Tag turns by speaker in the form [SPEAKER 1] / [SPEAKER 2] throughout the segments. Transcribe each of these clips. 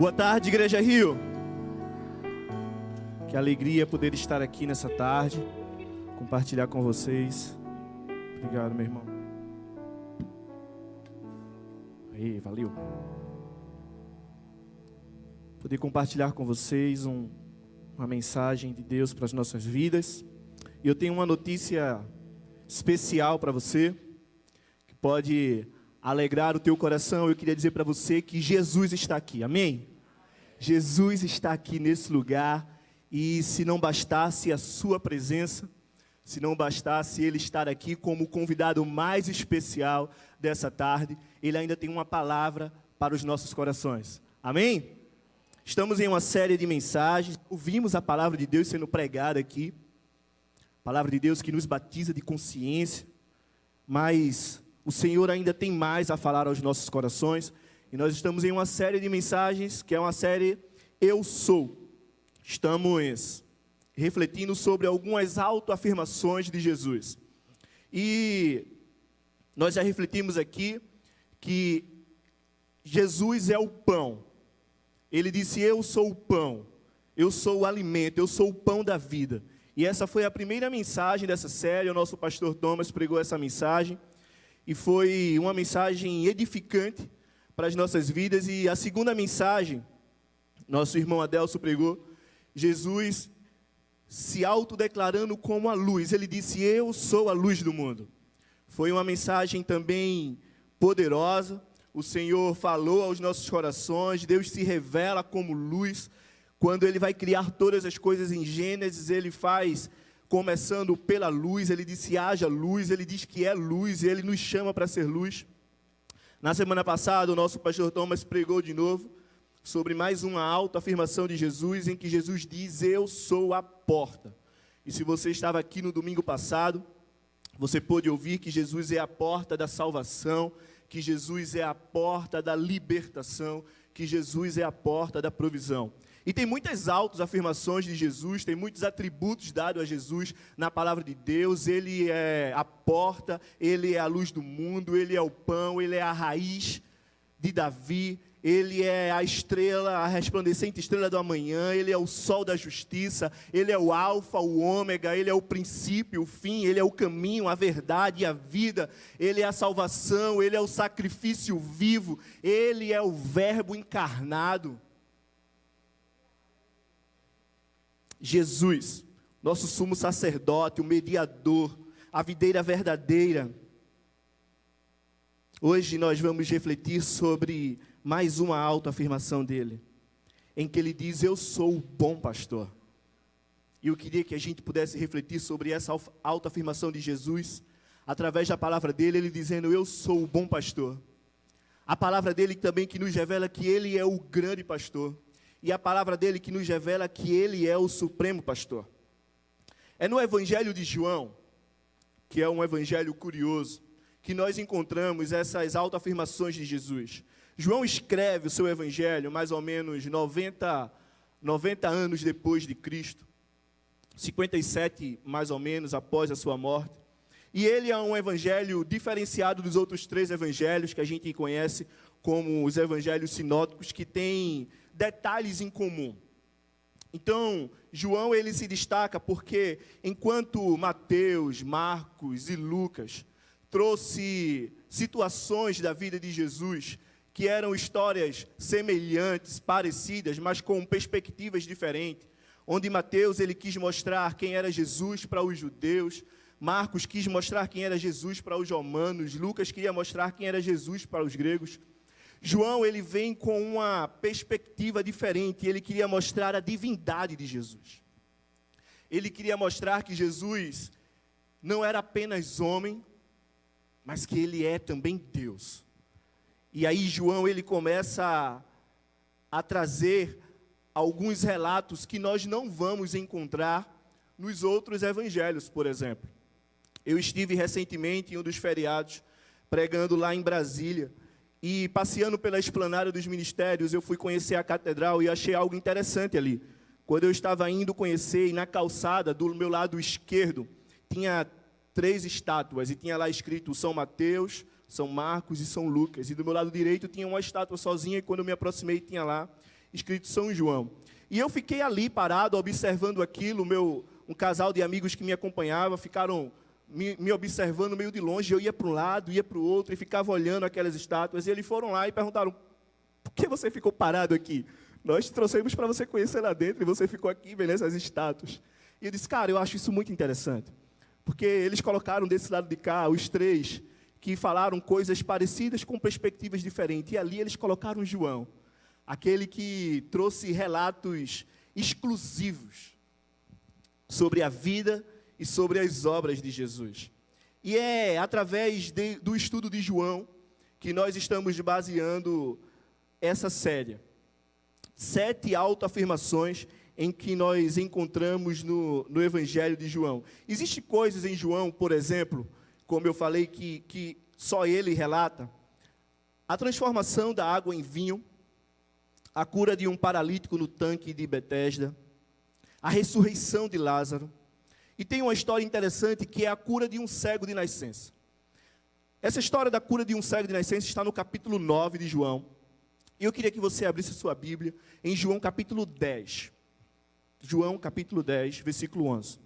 [SPEAKER 1] Boa tarde, Igreja Rio. Que alegria poder estar aqui nessa tarde, compartilhar com vocês. Obrigado, meu irmão. Aí, valeu. Poder compartilhar com vocês uma mensagem de Deus para as nossas vidas. E eu tenho uma notícia especial para você, que pode alegrar o teu coração. Eu queria dizer para você que Jesus está aqui, amém? Jesus está aqui nesse lugar, e se não bastasse a sua presença, se não bastasse Ele estar aqui como o convidado mais especial dessa tarde, Ele ainda tem uma palavra para os nossos corações, amém? Estamos em uma série de mensagens, ouvimos a palavra de Deus sendo pregada aqui, palavra de Deus que nos batiza de consciência, mas o Senhor ainda tem mais a falar aos nossos corações, e nós estamos em uma série de mensagens, que é uma série Eu Sou. Estamos refletindo sobre algumas autoafirmações de Jesus. E nós já refletimos aqui que Jesus é o pão. Ele disse, eu sou o pão, eu sou o alimento, eu sou o pão da vida. E essa foi a primeira mensagem dessa série, o nosso pastor Thomas pregou essa mensagem, e foi uma mensagem edificante para as nossas vidas. E a segunda mensagem, nosso irmão Adelso pregou, Jesus se autodeclarando como a luz. Ele disse, eu sou a luz do mundo. Foi uma mensagem também poderosa. O Senhor falou aos nossos corações. Deus se revela como luz. Quando Ele vai criar todas as coisas em Gênesis, Ele faz começando pela luz. Ele disse, haja luz. Ele diz que é luz e Ele nos chama para ser luz. Na semana passada, o nosso pastor Thomas pregou de novo sobre mais uma autoafirmação de Jesus, em que Jesus diz, eu sou a porta. E se você estava aqui no domingo passado, você pôde ouvir que Jesus é a porta da salvação, que Jesus é a porta da libertação, que Jesus é a porta da provisão. E tem muitas autoafirmações de Jesus, tem muitos atributos dados a Jesus na palavra de Deus. Ele é a porta, Ele é a luz do mundo, Ele é o pão, Ele é a raiz de Davi, Ele é a estrela, a resplandecente estrela do amanhã, Ele é o sol da justiça, Ele é o alfa, o ômega, Ele é o princípio, o fim, Ele é o caminho, a verdade e a vida, Ele é a salvação, Ele é o sacrifício vivo, Ele é o verbo encarnado. Jesus, nosso sumo sacerdote, o mediador, a videira verdadeira. Hoje nós vamos refletir sobre mais uma autoafirmação dele, em que ele diz, eu sou o bom pastor. E eu queria que a gente pudesse refletir sobre essa autoafirmação de Jesus, através da palavra dele, ele dizendo, eu sou o bom pastor. A palavra dele também que nos revela que ele é o grande pastor. E a palavra dele que nos revela que ele é o supremo pastor. É no Evangelho de João, que é um evangelho curioso, que nós encontramos essas autoafirmações de Jesus. João escreve o seu evangelho mais ou menos 90 anos depois de Cristo, 57 mais ou menos após a sua morte. E ele é um evangelho diferenciado dos outros 3 evangelhos que a gente conhece como os evangelhos sinóticos, que têm detalhes em comum. Então, João ele se destaca porque enquanto Mateus, Marcos e Lucas trouxe situações da vida de Jesus que eram histórias semelhantes, parecidas, mas com perspectivas diferentes, onde Mateus ele quis mostrar quem era Jesus para os judeus, Marcos quis mostrar quem era Jesus para os romanos, Lucas queria mostrar quem era Jesus para os gregos. João ele vem com uma perspectiva diferente, ele queria mostrar a divindade de Jesus. Ele queria mostrar que Jesus não era apenas homem, mas que ele é também Deus. E aí João ele começa a trazer alguns relatos que nós não vamos encontrar nos outros evangelhos, por exemplo. Eu estive recentemente em um dos feriados, pregando lá em Brasília, e passeando pela esplanada dos ministérios, eu fui conhecer a catedral e achei algo interessante ali. Quando eu estava indo conhecer, e na calçada do meu lado esquerdo, tinha 3 estátuas, e tinha lá escrito São Mateus, São Marcos e São Lucas. E do meu lado direito tinha uma estátua sozinha, e quando eu me aproximei tinha lá. escrito São João. E eu fiquei ali parado, observando aquilo, um casal de amigos que me acompanhava, ficaram me observando meio de longe. Eu ia para um lado, ia para o outro, e ficava olhando aquelas estátuas, e eles foram lá e perguntaram: por que você ficou parado aqui? Nós te trouxemos para você conhecer lá dentro, e você ficou aqui vendo essas estátuas. E eu disse: cara, eu acho isso muito interessante, porque eles colocaram desse lado de cá os três que falaram coisas parecidas com perspectivas diferentes, e ali eles colocaram João, aquele que trouxe relatos exclusivos sobre a vida e sobre as obras de Jesus. E é através do estudo de João que nós estamos baseando essa série. 7 autoafirmações em que nós encontramos no Evangelho de João. Existem coisas em João, por exemplo, como eu falei, que só ele relata: a transformação da água em vinho, a cura de um paralítico no tanque de Betesda, a ressurreição de Lázaro. E tem uma história interessante, que é a cura de um cego de nascença. Essa história da cura de um cego de nascença está no capítulo 9 de João. E eu queria que você abrisse a sua Bíblia em João capítulo 10. João capítulo 10, versículo 11.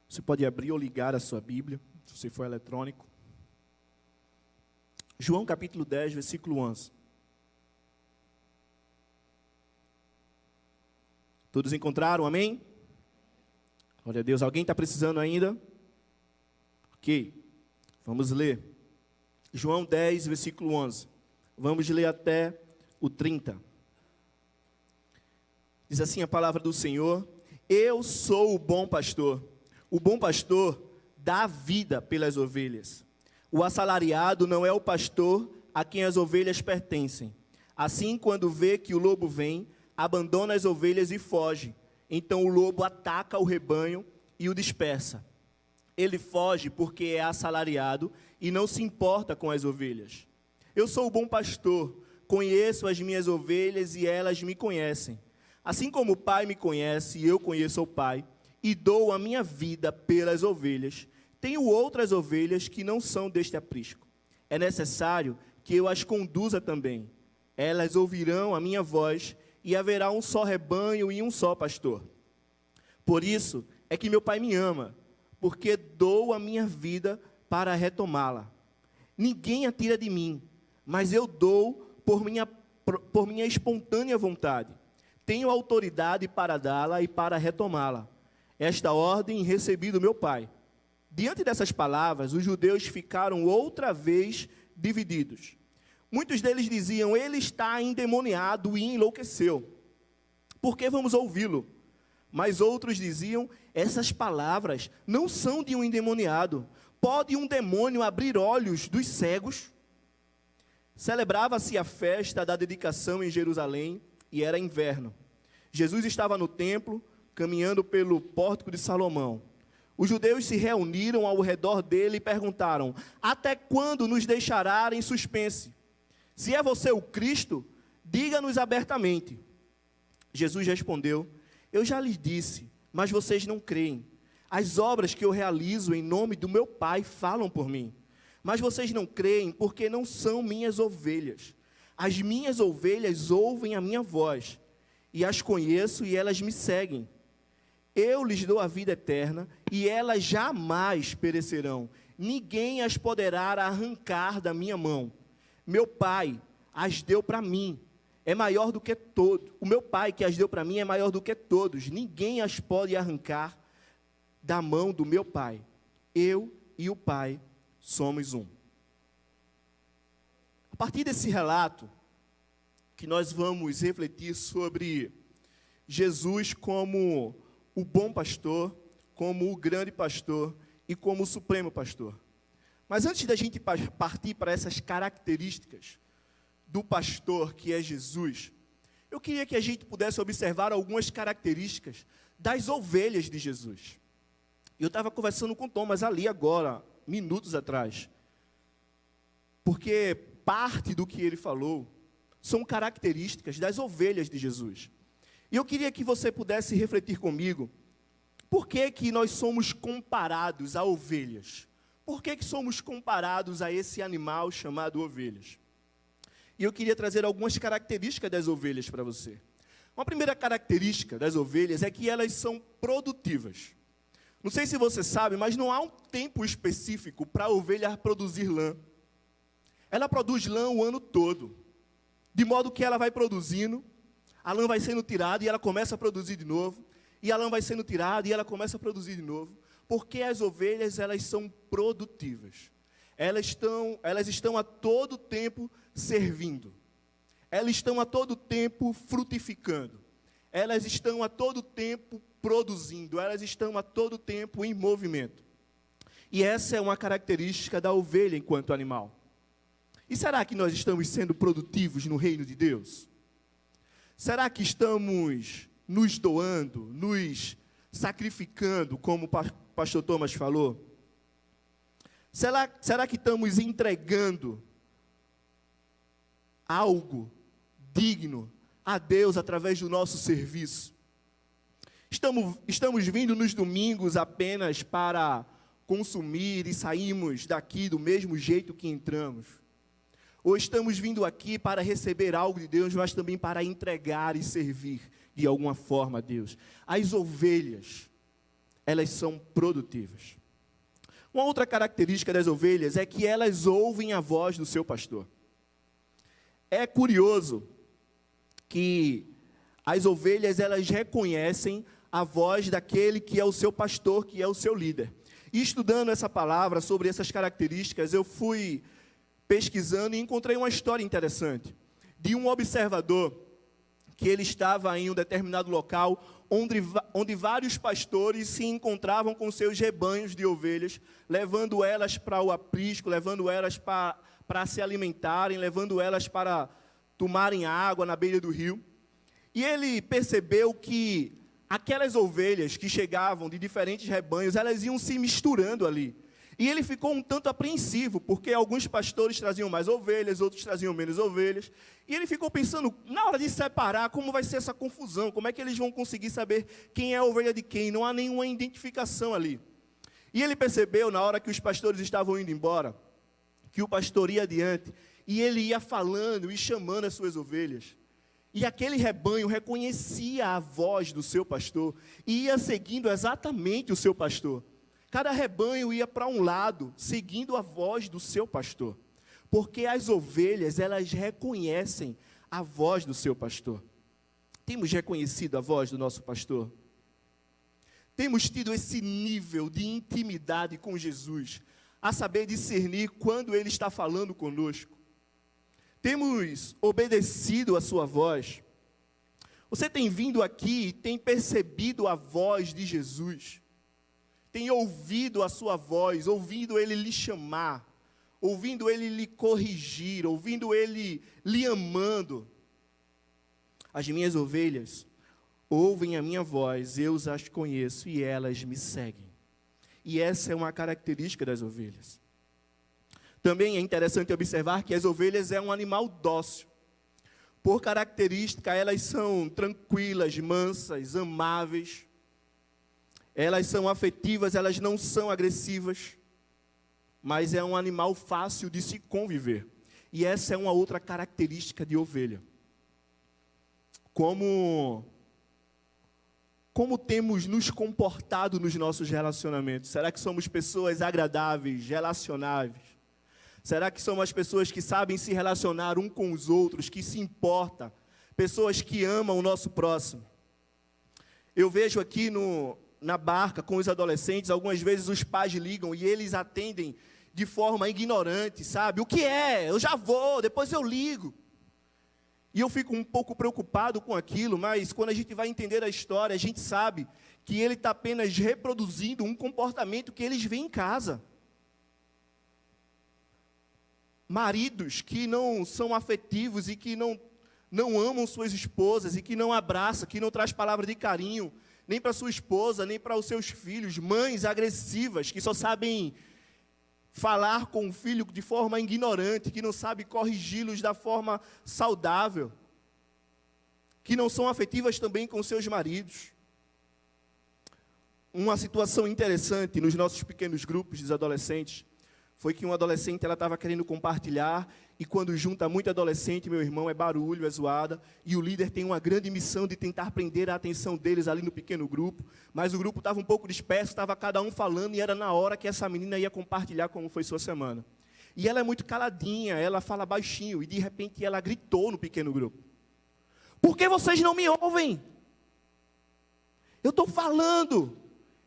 [SPEAKER 1] Você pode abrir ou ligar a sua Bíblia, se você for eletrônico. João capítulo 10, versículo 11. Todos encontraram, amém? Glória a Deus. Alguém está precisando ainda? Ok, vamos ler. João 10, versículo 11. Vamos ler até o 30. Diz assim a palavra do Senhor: eu sou o bom pastor. O bom pastor dá a vida pelas ovelhas. O assalariado não é o pastor a quem as ovelhas pertencem. Assim, quando vê que o lobo vem, abandona as ovelhas e foge. Então o lobo ataca o rebanho e o dispersa. Ele foge porque é assalariado e não se importa com as ovelhas. Eu sou o bom pastor, conheço as minhas ovelhas e elas me conhecem. Assim como o Pai me conhece e eu conheço o Pai, e dou a minha vida pelas ovelhas, tenho outras ovelhas que não são deste aprisco. É necessário que eu as conduza também. Elas ouvirão a minha voz, e haverá um só rebanho e um só pastor. Por isso é que meu Pai me ama, porque dou a minha vida para retomá-la. Ninguém a tira de mim, mas eu dou por minha espontânea vontade. Tenho autoridade para dá-la e para retomá-la. Esta ordem recebi do meu Pai. Diante dessas palavras, os judeus ficaram outra vez divididos. Muitos deles diziam: ele está endemoniado e enlouqueceu. Por que vamos ouvi-lo? Mas outros diziam: essas palavras não são de um endemoniado. Pode um demônio abrir olhos dos cegos? Celebrava-se a festa da dedicação em Jerusalém e era inverno. Jesus estava no templo, caminhando pelo pórtico de Salomão. Os judeus se reuniram ao redor dele e perguntaram: até quando nos deixará em suspense? Se é você o Cristo, diga-nos abertamente. Jesus respondeu: eu já lhes disse, mas vocês não creem. As obras que eu realizo em nome do meu Pai falam por mim. Mas vocês não creem porque não são minhas ovelhas. As minhas ovelhas ouvem a minha voz, e as conheço e elas me seguem. Eu lhes dou a vida eterna, e elas jamais perecerão. Ninguém as poderá arrancar da minha mão. Meu Pai as deu para mim. É maior do que todos. O meu Pai que as deu para mim é maior do que todos. Ninguém as pode arrancar da mão do meu Pai. Eu e o Pai somos um. A partir desse relato, que nós vamos refletir sobre Jesus como o bom pastor, como o grande pastor e como o supremo pastor. Mas antes da gente partir para essas características do pastor que é Jesus, eu queria que a gente pudesse observar algumas características das ovelhas de Jesus. Eu estava conversando com o Thomas ali agora, minutos atrás, porque parte do que ele falou são características das ovelhas de Jesus. E eu queria que você pudesse refletir comigo, por que que nós somos comparados a ovelhas? por que somos comparados a esse animal chamado ovelhas? E eu queria trazer algumas características das ovelhas para você. Uma primeira característica das ovelhas é que elas são produtivas. Não sei se você sabe, mas não há um tempo específico para a ovelha produzir lã. Ela produz lã o ano todo, de modo que ela vai produzindo, a lã vai sendo tirada e ela começa a produzir de novo, e a lã vai sendo tirada e ela começa a produzir de novo, porque as ovelhas, elas são produtivas. Elas estão a todo tempo servindo. Elas estão a todo tempo frutificando. Elas estão a todo tempo produzindo. Elas estão a todo tempo em movimento. E essa é uma característica da ovelha enquanto animal. E será que nós estamos sendo produtivos no reino de Deus? Será que estamos nos doando, nos sacrificando, como o pastor Thomas falou? Será que estamos entregando algo digno a Deus através do nosso serviço? Estamos vindo nos domingos apenas para consumir e saímos daqui do mesmo jeito que entramos? Ou estamos vindo aqui para receber algo de Deus, mas também para entregar e servir de alguma forma a Deus? As ovelhas, elas são produtivas. Uma outra característica das ovelhas é que elas ouvem a voz do seu pastor. É curioso que as ovelhas, elas reconhecem a voz daquele que é o seu pastor, que é o seu líder. E estudando essa palavra, sobre essas características, eu fui pesquisando e encontrei uma história interessante de um observador que ele estava em um determinado local onde vários pastores se encontravam com seus rebanhos de ovelhas, levando elas para o aprisco, levando elas para se alimentarem, levando elas para tomarem água na beira do rio. E ele percebeu que aquelas ovelhas que chegavam de diferentes rebanhos, elas iam se misturando ali. E ele ficou um tanto apreensivo, porque alguns pastores traziam mais ovelhas, outros traziam menos ovelhas. E ele ficou pensando, na hora de separar, como vai ser essa confusão? Como é que eles vão conseguir saber quem é a ovelha de quem? Não há nenhuma identificação ali. E ele percebeu, na hora que os pastores estavam indo embora, que o pastor ia adiante, e ele ia falando e chamando as suas ovelhas. E aquele rebanho reconhecia a voz do seu pastor, e ia seguindo exatamente o seu pastor. Cada rebanho ia para um lado, seguindo a voz do seu pastor. Porque as ovelhas, elas reconhecem a voz do seu pastor. Temos reconhecido a voz do nosso pastor? Temos tido esse nível de intimidade com Jesus, a saber discernir quando Ele está falando conosco? Temos obedecido a sua voz? Você tem vindo aqui e tem percebido a voz de Jesus? Tem ouvido a sua voz, ouvindo Ele lhe chamar, ouvindo Ele lhe corrigir, ouvindo Ele lhe amando? As minhas ovelhas ouvem a minha voz, eu as conheço e elas me seguem. E essa é uma característica das ovelhas. Também é interessante observar que as ovelhas é um animal dócil. Por característica, elas são tranquilas, mansas, amáveis. Elas são afetivas, elas não são agressivas, mas é um animal fácil de se conviver. E essa é uma outra característica de ovelha. Como temos nos comportado nos nossos relacionamentos? Será que somos pessoas agradáveis, relacionáveis? Será que somos as pessoas que sabem se relacionar um com os outros, que se importam? Pessoas que amam o nosso próximo? Eu vejo aqui na barca com os adolescentes, algumas vezes os pais ligam e eles atendem de forma ignorante, sabe? O que é? Eu já vou, depois eu ligo. E eu fico um pouco preocupado com aquilo, mas quando a gente vai entender a história, a gente sabe que ele está apenas reproduzindo um comportamento que eles veem em casa. Maridos que não são afetivos e que não amam suas esposas e que não abraçam, que não traz palavra de carinho, nem para sua esposa, nem para os seus filhos. Mães agressivas que só sabem falar com o filho de forma ignorante, que não sabe corrigi-los da forma saudável, que não são afetivas também com seus maridos. Uma situação interessante nos nossos pequenos grupos de adolescentes foi que uma adolescente ela estava querendo compartilhar, e quando junta muito adolescente, meu irmão, é barulho, é zoada, e o líder tem uma grande missão de tentar prender a atenção deles ali no pequeno grupo, mas o grupo estava um pouco disperso, estava cada um falando, e era na hora que essa menina ia compartilhar como foi sua semana. E ela é muito caladinha, ela fala baixinho, e de repente ela gritou no pequeno grupo: por que vocês não me ouvem? Eu estou falando.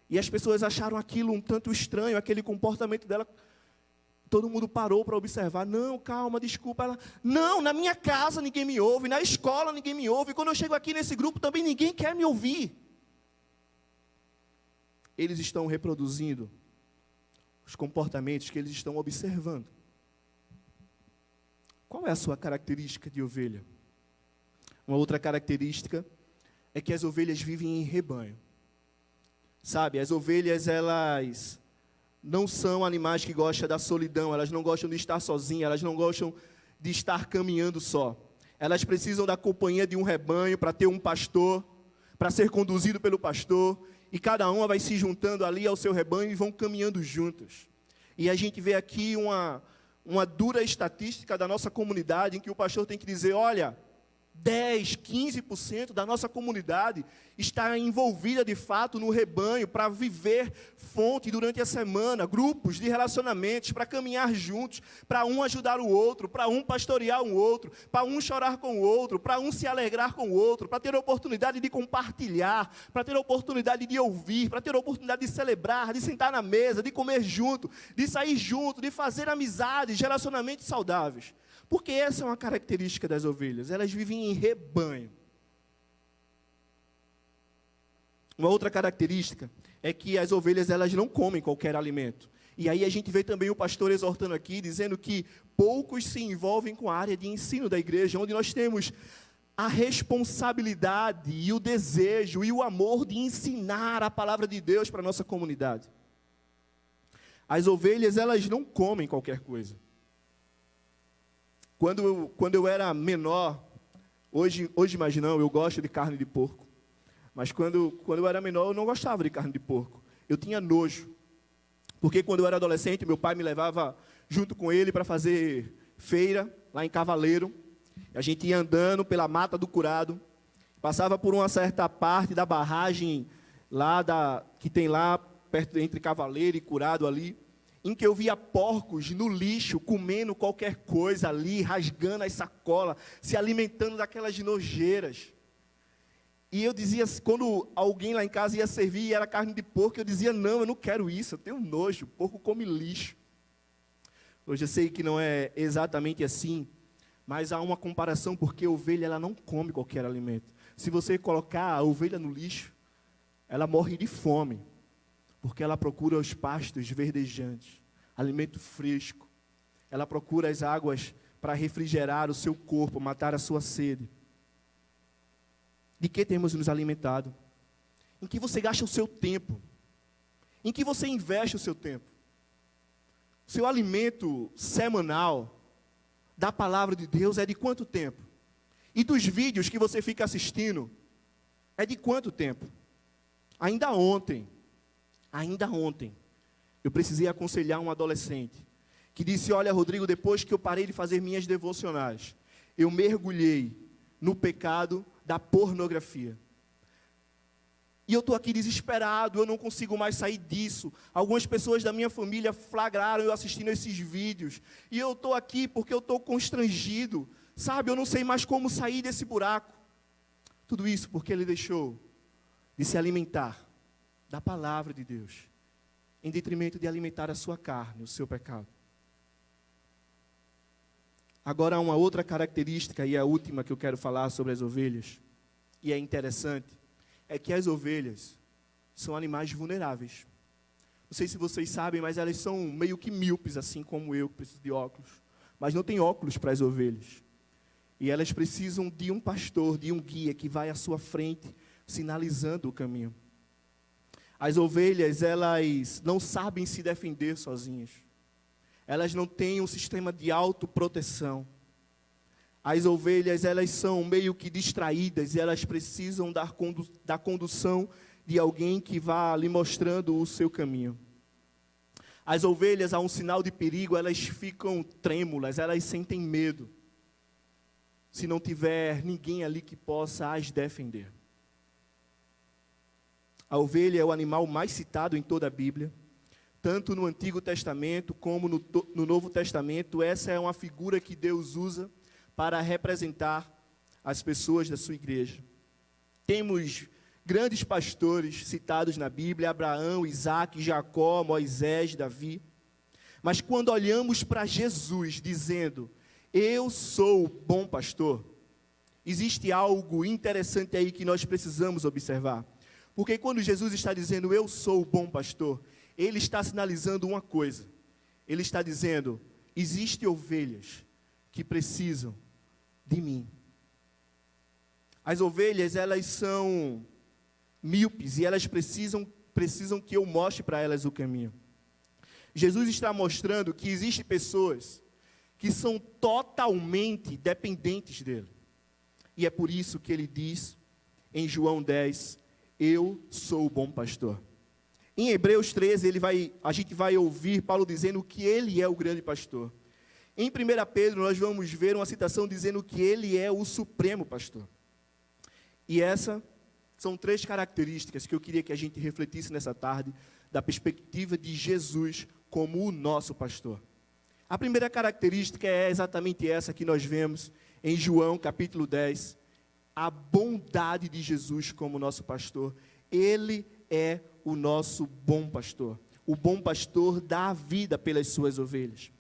[SPEAKER 1] E as pessoas acharam aquilo um tanto estranho, aquele comportamento dela. Todo mundo parou para observar. Não, calma, desculpa. Ela, não, na minha casa ninguém me ouve, na escola ninguém me ouve, quando eu chego aqui nesse grupo também ninguém quer me ouvir. Eles estão reproduzindo os comportamentos que eles estão observando. Qual é a sua característica de ovelha? Uma outra característica é que as ovelhas vivem em rebanho. Sabe, as ovelhas, elas não são animais que gostam da solidão, elas não gostam de estar sozinhas, elas não gostam de estar caminhando só. Elas precisam da companhia de um rebanho para ter um pastor, para ser conduzido pelo pastor, e cada uma vai se juntando ali ao seu rebanho e vão caminhando juntos. E a gente vê aqui uma dura estatística da nossa comunidade, em que o pastor tem que dizer: olha, 10, 15% da nossa comunidade está envolvida de fato no rebanho para viver fonte durante a semana, grupos de relacionamentos, para caminhar juntos, para um ajudar o outro, para um pastorear o outro, para um chorar com o outro, para um se alegrar com o outro, para ter a oportunidade de compartilhar, para ter a oportunidade de ouvir, para ter a oportunidade de celebrar, de sentar na mesa, de comer junto, de sair junto, de fazer amizades, relacionamentos saudáveis. Porque essa é uma característica das ovelhas, elas vivem em rebanho. Uma outra característica é que as ovelhas, elas não comem qualquer alimento. E aí a gente vê também o pastor exortando aqui, dizendo que poucos se envolvem com a área de ensino da igreja, onde nós temos a responsabilidade e o desejo e o amor de ensinar a palavra de Deus para a nossa comunidade. As ovelhas, elas não comem qualquer coisa. Quando eu era menor, hoje mais não, eu gosto de carne de porco. Mas quando eu era menor, eu não gostava de carne de porco. Eu tinha nojo. Porque quando eu era adolescente, meu pai me levava junto com ele para fazer feira, lá em Cavaleiro. A gente ia andando pela Mata do Curado, passava por uma certa parte da barragem que tem lá, perto entre Cavaleiro e Curado ali, em que eu via porcos no lixo, comendo qualquer coisa ali, rasgando as sacolas, se alimentando daquelas nojeiras. E eu dizia, quando alguém lá em casa ia servir e era carne de porco, eu dizia: não, eu não quero isso, eu tenho nojo, porco come lixo. Hoje eu sei que não é exatamente assim, mas há uma comparação, porque a ovelha, ela não come qualquer alimento. Se você colocar a ovelha no lixo, ela morre de fome, porque ela procura os pastos verdejantes, alimento fresco. Ela procura as águas para refrigerar o seu corpo, matar a sua sede. De que temos nos alimentado? Em que você gasta o seu tempo? Em que você investe o seu tempo? Seu alimento semanal da palavra de Deus é de quanto tempo? E dos vídeos que você fica assistindo, é de quanto tempo? Ainda ontem, eu precisei aconselhar um adolescente que disse: olha, Rodrigo, depois que eu parei de fazer minhas devocionais, eu mergulhei no pecado da pornografia. E eu estou aqui desesperado, eu não consigo mais sair disso. Algumas pessoas da minha família flagraram eu assistindo esses vídeos. E eu estou aqui porque eu estou constrangido. Sabe, eu não sei mais como sair desse buraco. Tudo isso porque ele deixou de se alimentar da palavra de Deus, em detrimento de alimentar a sua carne, o seu pecado. Agora, uma outra característica, e a última que eu quero falar sobre as ovelhas, e é interessante, é que as ovelhas são animais vulneráveis. Não sei se vocês sabem, mas elas são meio que míopes, assim como eu, que preciso de óculos. Mas não tem óculos para as ovelhas. E elas precisam de um pastor, de um guia que vai à sua frente, sinalizando o caminho. As ovelhas, elas não sabem se defender sozinhas. Elas não têm um sistema de autoproteção. As ovelhas, elas são meio que distraídas e elas precisam da condução de alguém que vá lhe mostrando o seu caminho. As ovelhas, a um sinal de perigo, elas ficam trêmulas, elas sentem medo, se não tiver ninguém ali que possa as defender. A ovelha é o animal mais citado em toda a Bíblia, tanto no Antigo Testamento como no Novo Testamento. Essa é uma figura que Deus usa para representar as pessoas da sua igreja. Temos grandes pastores citados na Bíblia: Abraão, Isaac, Jacó, Moisés, Davi. Mas quando olhamos para Jesus dizendo, eu sou o bom pastor, existe algo interessante aí que nós precisamos observar. Porque quando Jesus está dizendo, eu sou o bom pastor, Ele está sinalizando uma coisa. Ele está dizendo, existem ovelhas que precisam de mim. As ovelhas, elas são míopes e elas precisam que eu mostre para elas o caminho. Jesus está mostrando que existem pessoas que são totalmente dependentes dele. E é por isso que ele diz em João 10, eu sou o bom pastor. Em Hebreus 13, a gente vai ouvir Paulo dizendo que ele é o grande pastor. Em 1 Pedro, nós vamos ver uma citação dizendo que ele é o supremo pastor. E essas são 3 características que eu queria que a gente refletisse nessa tarde, da perspectiva de Jesus como o nosso pastor. A primeira característica é exatamente essa que nós vemos em João capítulo 10, a bondade de Jesus como nosso pastor. Ele é o nosso bom pastor. O bom pastor dá a vida pelas suas ovelhas.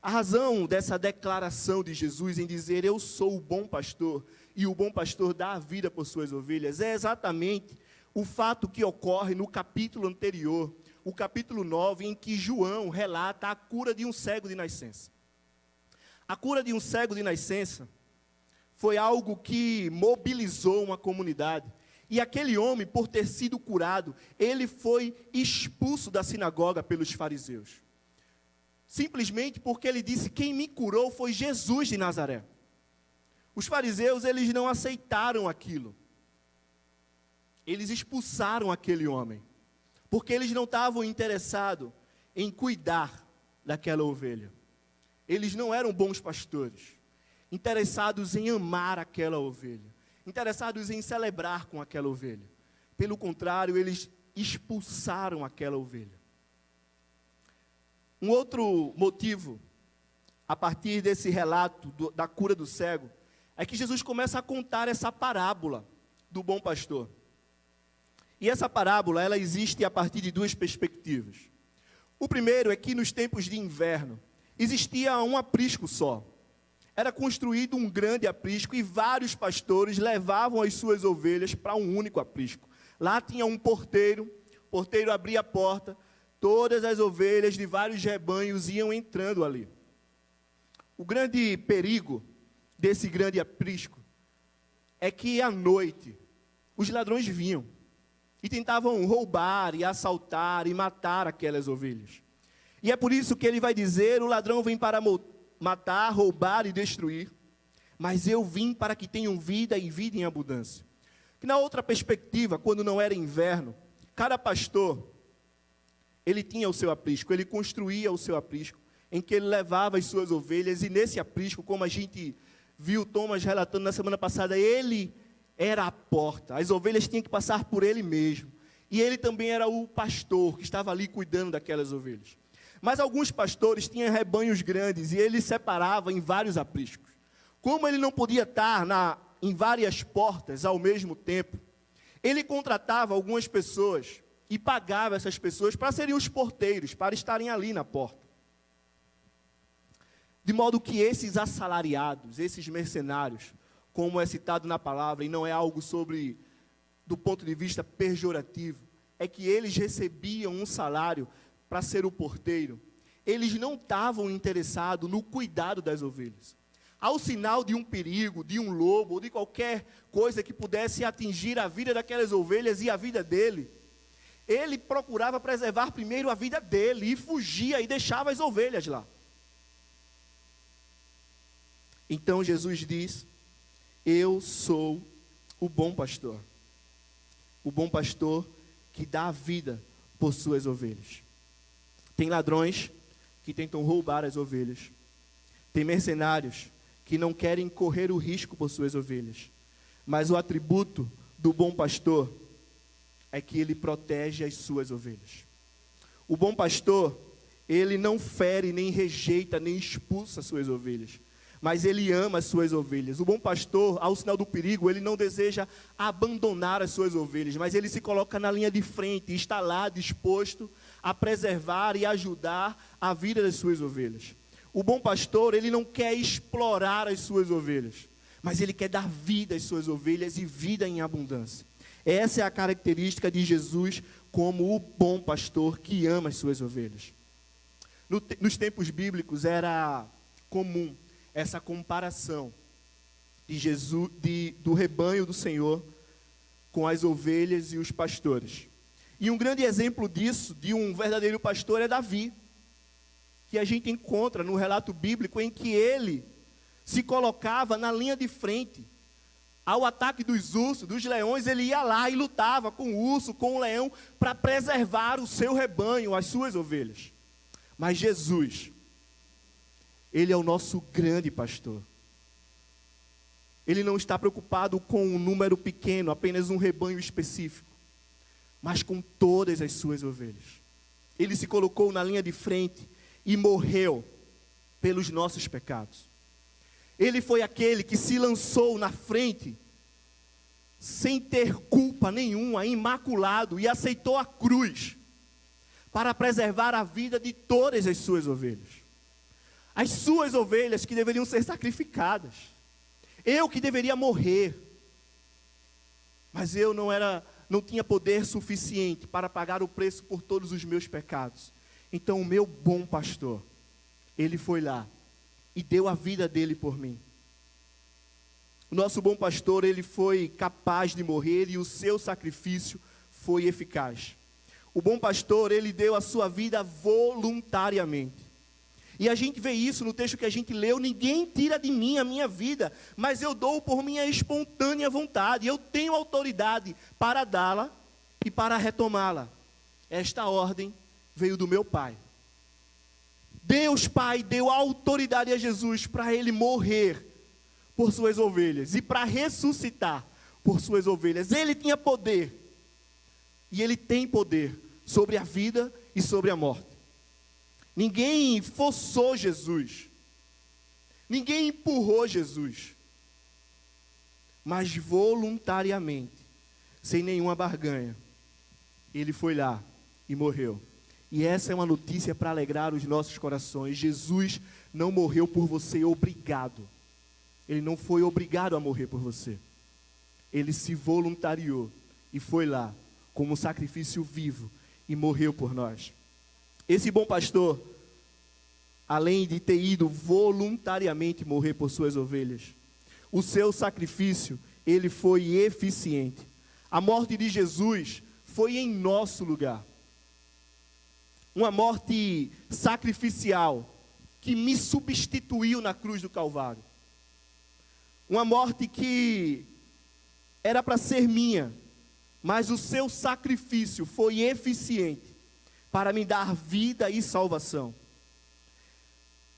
[SPEAKER 1] A razão dessa declaração de Jesus em dizer, eu sou o bom pastor, e o bom pastor dá a vida por suas ovelhas, é exatamente o fato que ocorre no capítulo anterior, o capítulo 9, em que João relata a cura de um cego de nascença. A cura de um cego de nascença foi algo que mobilizou uma comunidade. E aquele homem, por ter sido curado, ele foi expulso da sinagoga pelos fariseus. Simplesmente porque ele disse, quem me curou foi Jesus de Nazaré. Os fariseus, eles não aceitaram aquilo. Eles expulsaram aquele homem, porque eles não estavam interessados em cuidar daquela ovelha. Eles não eram bons pastores, interessados em amar aquela ovelha, interessados em celebrar com aquela ovelha. Pelo contrário, eles expulsaram aquela ovelha. Um outro motivo, a partir desse relato da cura do cego, é que Jesus começa a contar essa parábola do bom pastor. E essa parábola, ela existe a partir de 2 perspectivas. O primeiro é que nos tempos de inverno, existia um aprisco só. Era construído um grande aprisco e vários pastores levavam as suas ovelhas para um único aprisco. Lá tinha um porteiro, o porteiro abria a porta, todas as ovelhas de vários rebanhos iam entrando ali. O grande perigo desse grande aprisco é que à noite os ladrões vinham e tentavam roubar e assaltar e matar aquelas ovelhas. E é por isso que ele vai dizer, o ladrão vem para matar, roubar e destruir, mas eu vim para que tenham vida e vida em abundância. E na outra perspectiva, quando não era inverno, cada pastor, ele tinha o seu aprisco, ele construía o seu aprisco, em que ele levava as suas ovelhas, e nesse aprisco, como a gente viu Thomas relatando na semana passada, ele era a porta, as ovelhas tinham que passar por ele mesmo, e ele também era o pastor, que estava ali cuidando daquelas ovelhas. Mas alguns pastores tinham rebanhos grandes, e ele separava em vários apriscos. Como ele não podia estar em várias portas ao mesmo tempo, ele contratava algumas pessoas, e pagava essas pessoas para serem os porteiros, para estarem ali na porta. De modo que esses assalariados, esses mercenários, como é citado na palavra, e não é algo do ponto de vista pejorativo, é que eles recebiam um salário para ser o porteiro. Eles não estavam interessados no cuidado das ovelhas. Ao sinal de um perigo, de um lobo, ou de qualquer coisa que pudesse atingir a vida daquelas ovelhas e a vida dele, ele procurava preservar primeiro a vida dele, e fugia e deixava as ovelhas lá. Então Jesus diz, eu sou o bom pastor que dá a vida por suas ovelhas. Tem ladrões que tentam roubar as ovelhas. Tem mercenários que não querem correr o risco por suas ovelhas. Mas o atributo do bom pastor é que ele protege as suas ovelhas. O bom pastor, ele não fere, nem rejeita, nem expulsa as suas ovelhas, mas ele ama as suas ovelhas. O bom pastor, ao sinal do perigo, ele não deseja abandonar as suas ovelhas, mas ele se coloca na linha de frente, está lá disposto a preservar e ajudar a vida das suas ovelhas. O bom pastor, ele não quer explorar as suas ovelhas, mas ele quer dar vida às suas ovelhas e vida em abundância. Essa é a característica de Jesus como o bom pastor que ama as suas ovelhas. Nos tempos bíblicos era comum essa comparação de Jesus, do rebanho do Senhor com as ovelhas e os pastores. E um grande exemplo disso, de um verdadeiro pastor, é Davi, que a gente encontra no relato bíblico em que ele se colocava na linha de frente. Ao ataque dos ursos, dos leões, ele ia lá e lutava com o urso, com o leão, para preservar o seu rebanho, as suas ovelhas. Mas Jesus, ele é o nosso grande pastor. Ele não está preocupado com um número pequeno, apenas um rebanho específico, mas com todas as suas ovelhas. Ele se colocou na linha de frente e morreu pelos nossos pecados. Ele foi aquele que se lançou na frente, sem ter culpa nenhuma, imaculado, e aceitou a cruz, para preservar a vida de todas as suas ovelhas. As suas ovelhas que deveriam ser sacrificadas. Eu que deveria morrer. Mas eu não tinha poder suficiente para pagar o preço por todos os meus pecados. Então o meu bom pastor, ele foi lá e deu a vida dele por mim. O nosso bom pastor, ele foi capaz de morrer e o seu sacrifício foi eficaz. O bom pastor, ele deu a sua vida voluntariamente. E a gente vê isso no texto que a gente leu: ninguém tira de mim a minha vida, mas eu dou por minha espontânea vontade. Eu tenho autoridade para dá-la e para retomá-la. Esta ordem veio do meu Pai. Deus Pai deu autoridade a Jesus para ele morrer por suas ovelhas e para ressuscitar por suas ovelhas. Ele tinha poder, e ele tem poder sobre a vida e sobre a morte. Ninguém forçou Jesus, ninguém empurrou Jesus, mas voluntariamente, sem nenhuma barganha, ele foi lá e morreu. E essa é uma notícia para alegrar os nossos corações. Jesus não morreu por você obrigado. Ele não foi obrigado a morrer por você. Ele se voluntariou e foi lá como um sacrifício vivo e morreu por nós. Esse bom pastor, além de ter ido voluntariamente morrer por suas ovelhas, o seu sacrifício, ele foi eficiente. A morte de Jesus foi em nosso lugar. Uma morte sacrificial que me substituiu na cruz do Calvário. Uma morte que era para ser minha, mas o seu sacrifício foi eficiente para me dar vida e salvação.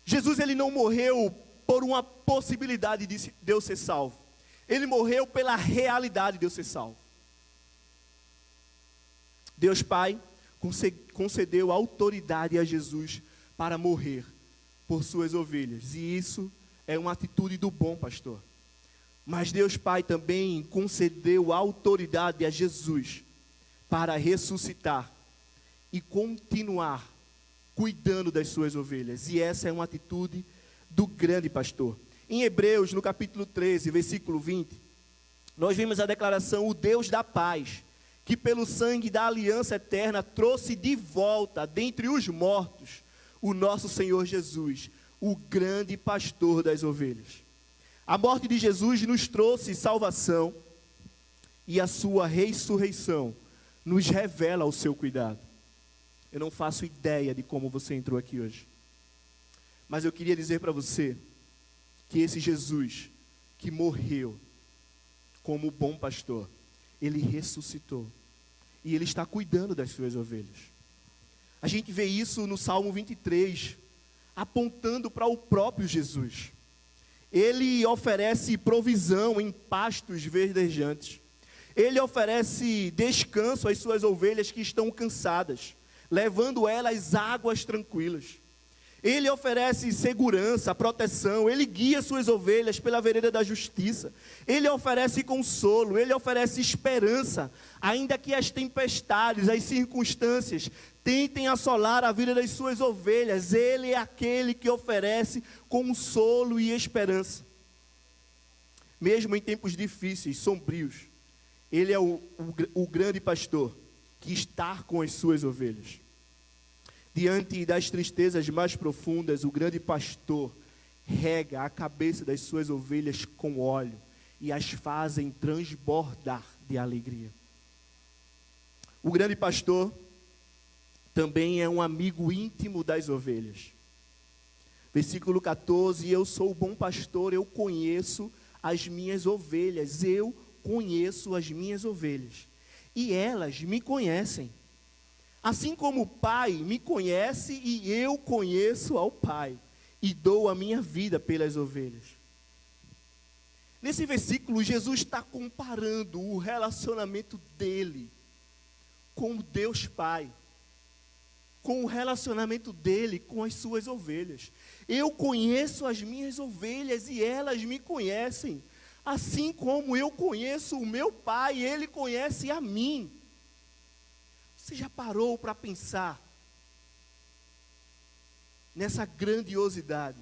[SPEAKER 1] Jesus, ele não morreu por uma possibilidade de eu ser salvo. Ele morreu pela realidade de eu ser salvo. Deus Pai concedeu autoridade a Jesus para morrer por suas ovelhas. E isso é uma atitude do bom pastor. Mas Deus Pai também concedeu autoridade a Jesus para ressuscitar e continuar cuidando das suas ovelhas. E essa é uma atitude do grande pastor. Em Hebreus, no capítulo 13, versículo 20, nós vimos a declaração: o Deus da paz, que pelo sangue da aliança eterna trouxe de volta dentre os mortos o nosso Senhor Jesus, o grande pastor das ovelhas. A morte de Jesus nos trouxe salvação, e a sua ressurreição nos revela o seu cuidado. Eu não faço ideia de como você entrou aqui hoje, mas eu queria dizer para você que esse Jesus que morreu como bom pastor, ele ressuscitou, e ele está cuidando das suas ovelhas. A gente vê isso no Salmo 23, apontando para o próprio Jesus. Ele oferece provisão em pastos verdejantes. Ele oferece descanso às suas ovelhas que estão cansadas, levando elas águas tranquilas. Ele oferece segurança, proteção, ele guia suas ovelhas pela vereda da justiça. Ele oferece consolo, ele oferece esperança, ainda que as tempestades, as circunstâncias tentem assolar a vida das suas ovelhas. Ele é aquele que oferece consolo e esperança. Mesmo em tempos difíceis, sombrios, ele é o grande pastor que está com as suas ovelhas. Diante das tristezas mais profundas, o grande pastor rega a cabeça das suas ovelhas com óleo e as fazem transbordar de alegria. O grande pastor também é um amigo íntimo das ovelhas. Versículo 14: eu sou o bom pastor, eu conheço as minhas ovelhas, eu conheço as minhas ovelhas, e elas me conhecem. Assim como o Pai me conhece e eu conheço ao Pai, e dou a minha vida pelas ovelhas. Nesse versículo, Jesus está comparando o relacionamento dele com o Deus Pai, com o relacionamento dele com as suas ovelhas. Eu conheço as minhas ovelhas e elas me conhecem, assim como eu conheço o meu Pai e ele conhece a mim. Você já parou para pensar nessa grandiosidade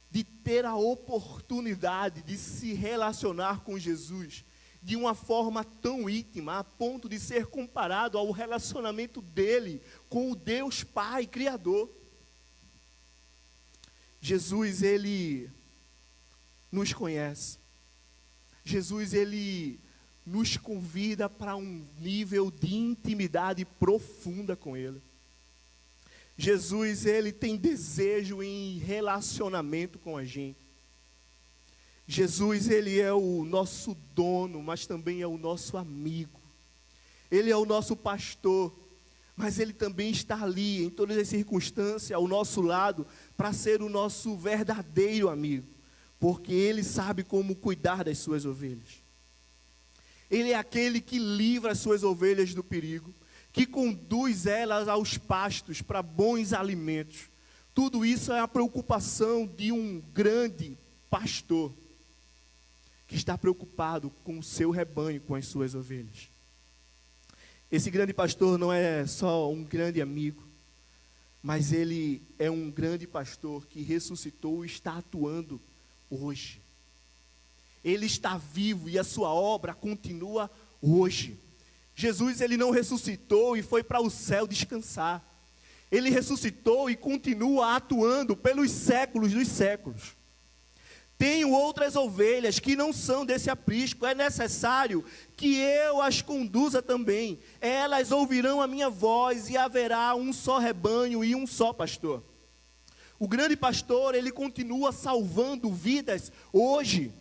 [SPEAKER 1] de ter a oportunidade de se relacionar com Jesus de uma forma tão íntima, a ponto de ser comparado ao relacionamento dele com o Deus Pai Criador? Jesus, ele nos conhece. Jesus, ele nos convida para um nível de intimidade profunda com ele. Jesus, ele tem desejo em relacionamento com a gente. Jesus, ele é o nosso dono, mas também é o nosso amigo. Ele é o nosso pastor, mas ele também está ali, em todas as circunstâncias, ao nosso lado, para ser o nosso verdadeiro amigo, porque ele sabe como cuidar das suas ovelhas. Ele é aquele que livra as suas ovelhas do perigo, que conduz elas aos pastos para bons alimentos. Tudo isso é a preocupação de um grande pastor, que está preocupado com o seu rebanho, com as suas ovelhas. Esse grande pastor não é só um grande amigo, mas ele é um grande pastor que ressuscitou e está atuando hoje. Ele está vivo e a sua obra continua hoje. Jesus, ele não ressuscitou e foi para o céu descansar. Ele ressuscitou e continua atuando pelos séculos dos séculos. Tenho outras ovelhas que não são desse aprisco. É necessário que eu as conduza também. Elas ouvirão a minha voz e haverá um só rebanho e um só pastor. O grande pastor, ele continua salvando vidas hoje.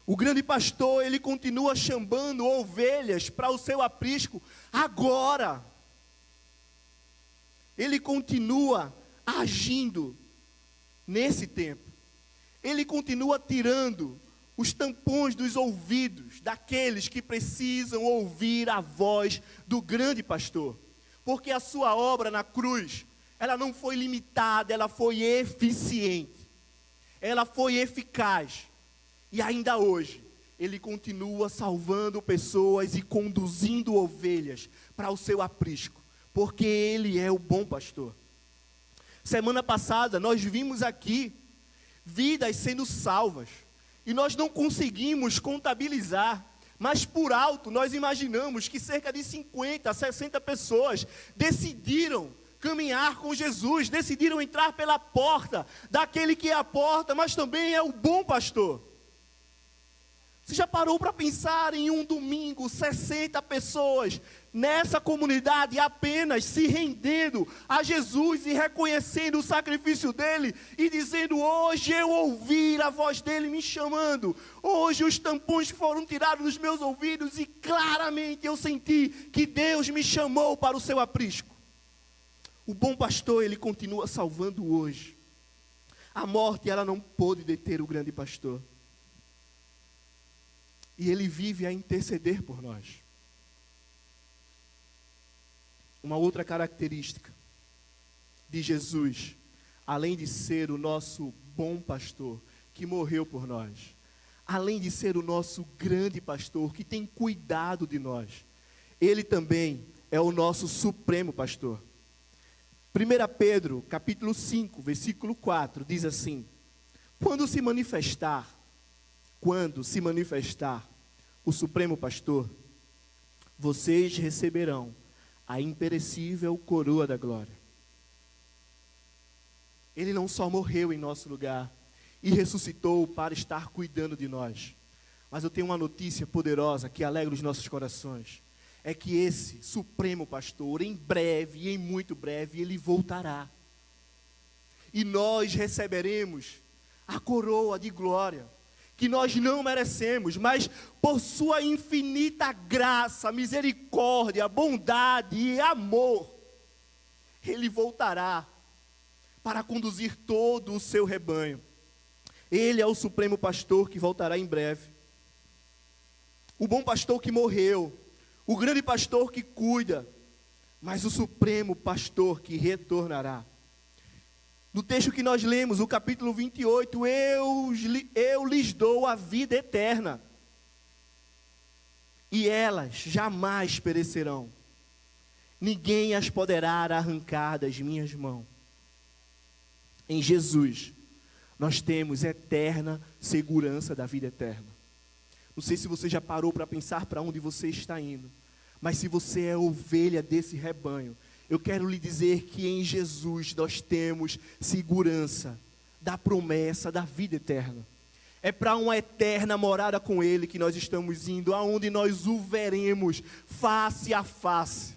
[SPEAKER 1] O grande pastor, ele continua chamando ovelhas para o seu aprisco agora. Ele continua agindo nesse tempo. Ele continua tirando os tampões dos ouvidos daqueles que precisam ouvir a voz do grande pastor. Porque a sua obra na cruz, ela não foi limitada, ela foi eficiente. Ela foi eficaz. E ainda hoje, ele continua salvando pessoas e conduzindo ovelhas para o seu aprisco, porque ele é o bom pastor. Semana passada, nós vimos aqui vidas sendo salvas, e nós não conseguimos contabilizar, mas por alto nós imaginamos que cerca de 50, 60 pessoas decidiram caminhar com Jesus, decidiram entrar pela porta daquele que é a porta, mas também é o bom pastor. Você já parou para pensar em um domingo, 60 pessoas nessa comunidade apenas se rendendo a Jesus e reconhecendo o sacrifício dele e dizendo: hoje eu ouvi a voz dele me chamando, hoje os tampões foram tirados dos meus ouvidos e claramente eu senti que Deus me chamou para o seu aprisco. O bom pastor, ele continua salvando hoje. A morte, ela não pôde deter o grande pastor. E ele vive a interceder por nós. Uma outra característica de Jesus, além de ser o nosso bom pastor, que morreu por nós, além de ser o nosso grande pastor, que tem cuidado de nós, ele também é o nosso supremo pastor. 1 Pedro, capítulo 5, versículo 4, diz assim: quando se manifestar o supremo pastor, vocês receberão a imperecível coroa da glória. Ele não só morreu em nosso lugar e ressuscitou para estar cuidando de nós, mas eu tenho uma notícia poderosa que alegra os nossos corações. É que esse supremo pastor, em breve, e em muito breve, ele voltará. E nós receberemos a coroa de glória, que nós não merecemos, mas por sua infinita graça, misericórdia, bondade e amor, ele voltará para conduzir todo o seu rebanho. Ele é o supremo pastor que voltará em breve. O bom pastor que morreu, o grande pastor que cuida, mas o supremo pastor que retornará. No texto que nós lemos, o capítulo 28, eu lhes dou a vida eterna, e elas jamais perecerão, ninguém as poderá arrancar das minhas mãos. Em Jesus, nós temos eterna segurança da vida eterna. Não sei se você já parou para pensar para onde você está indo, mas se você é ovelha desse rebanho, eu quero lhe dizer que em Jesus nós temos segurança da promessa da vida eterna. É para uma eterna morada com Ele que nós estamos indo, aonde nós o veremos face a face.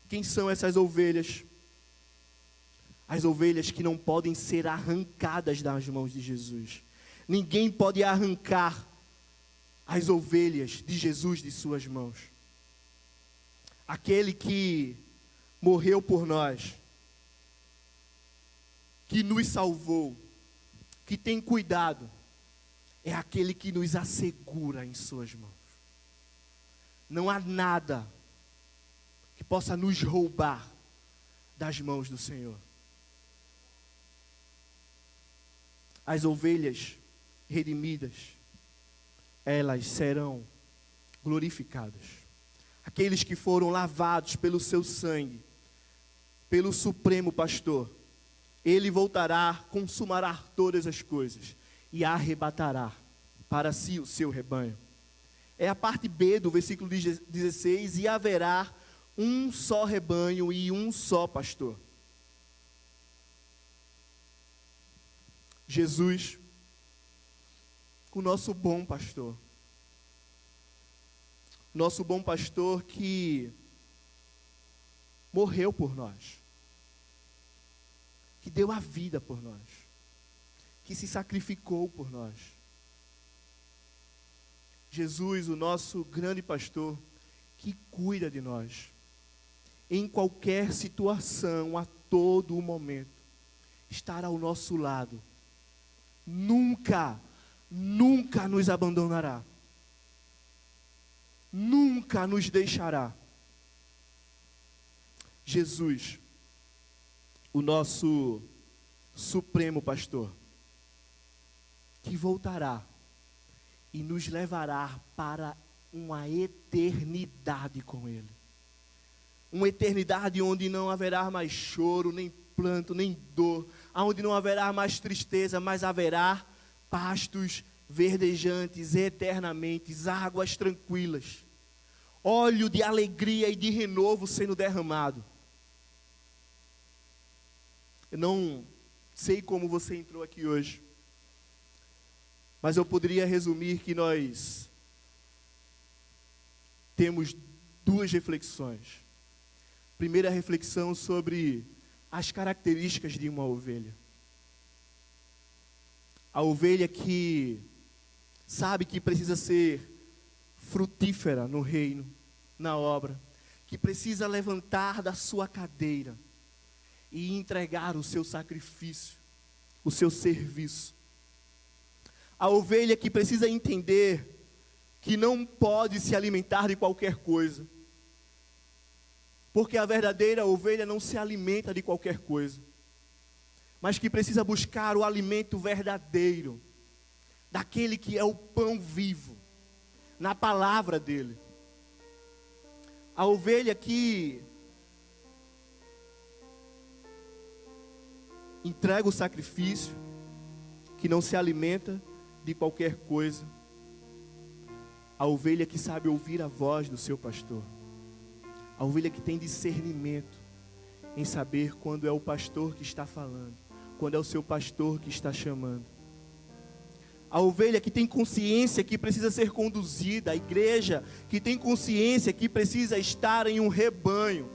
[SPEAKER 1] Quem são essas ovelhas? As ovelhas que não podem ser arrancadas das mãos de Jesus. Ninguém pode arrancar as ovelhas de Jesus de suas mãos. Aquele que morreu por nós, que nos salvou, que tem cuidado, é aquele que nos assegura em suas mãos. Não há nada que possa nos roubar das mãos do Senhor. As ovelhas redimidas, elas serão glorificadas. Aqueles que foram lavados pelo seu sangue, pelo supremo pastor, ele voltará, consumará todas as coisas e arrebatará para si o seu rebanho. É a parte B do versículo 16: e haverá um só rebanho e um só pastor. Jesus, o nosso bom pastor. Nosso bom pastor que morreu por nós, que deu a vida por nós, que se sacrificou por nós. Jesus, o nosso grande pastor, que cuida de nós, em qualquer situação, a todo momento, estará ao nosso lado, nunca nos abandonará, nunca nos deixará. Jesus, o nosso supremo pastor, que voltará e nos levará para uma eternidade com Ele. Uma eternidade onde não haverá mais choro, nem pranto, nem dor, onde não haverá mais tristeza, mas haverá pastos verdejantes eternamente, águas tranquilas, óleo de alegria e de renovo sendo derramado. Eu não sei como você entrou aqui hoje, mas eu poderia resumir que nós temos duas reflexões. Primeira reflexão sobre as características de uma ovelha. A ovelha que sabe que precisa ser frutífera no reino, na obra, que precisa levantar da sua cadeira e entregar o seu sacrifício, o seu serviço. A ovelha que precisa entender que não pode se alimentar de qualquer coisa, porque a verdadeira ovelha não se alimenta de qualquer coisa, mas que precisa buscar o alimento verdadeiro, daquele que é o pão vivo, na palavra dele. A ovelha que entrega o sacrifício, que não se alimenta de qualquer coisa. A ovelha que sabe ouvir a voz do seu pastor. A ovelha que tem discernimento em saber quando é o pastor que está falando, quando é o seu pastor que está chamando. A ovelha que tem consciência que precisa ser conduzida, a igreja que tem consciência que precisa estar em um rebanho,